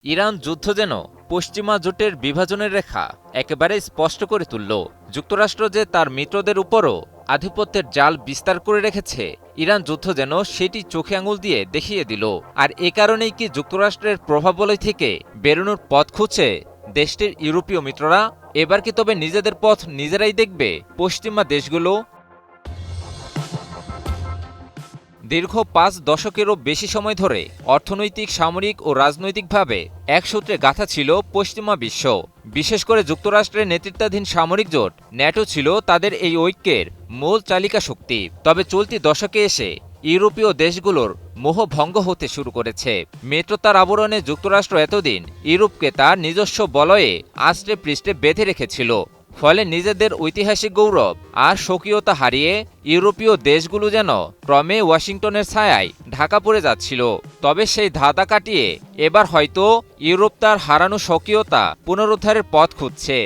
Iran যুদ্ধ যেন পশ্চিমা জোটের বিভাজনের রেখা একেবারে স্পষ্ট করে তুলল। যুক্তরাষ্ট্র যে তার মিত্রদের উপরও আধিপত্যের জাল বিস্তার করে রেখেছে, ইরান যুদ্ধ যেন সেটি চোখে আঙুল দিয়ে দেখিয়ে দিল। আর এ কারণেই কি যুক্তরাষ্ট্রের প্রভাববলয় থেকে বেরোনোর পথ খুঁজছে দেশটির ইউরোপীয় মিত্ররা? এবার কি তবে নিজেদের পথ নিজেরাই দেখবে পশ্চিমা দেশগুলো? দীর্ঘ ৫ দশকেরও বেশি সময় ধরে অর্থনৈতিক, সামরিক ও রাজনৈতিকভাবে এক সূত্রে গাঁথা ছিল পশ্চিমা বিশ্ব। বিশেষ করে যুক্তরাষ্ট্রের নেতৃত্বাধীন সামরিক জোট ন্যাটো ছিল তাদের এই ঐক্যের মূল চালিকা শক্তি। তবে চলতি দশকে এসে ইউরোপীয় দেশগুলোর মোহভঙ্গ হতে শুরু করেছে। মিত্রতার আবরণে যুক্তরাষ্ট্র এতদিন ইউরোপকে তার নিজস্ব বলয়ে আষ্টে পৃষ্ঠে বেঁধে রেখেছিল। ফলে নিজেদের ঐতিহাসিক গৌরব আর স্বকীয়তা হারিয়ে ইউরোপীয় দেশগুলো যেন ক্রমে ওয়াশিংটনের ছায়ায় ঢাকা পড়ে যাচ্ছিল। তবে সেই ধাঁধা কাটিয়ে এবার হয়তো ইউরোপ তার হারানো স্বকীয়তা পুনরুদ্ধারের পথ খুঁজছে।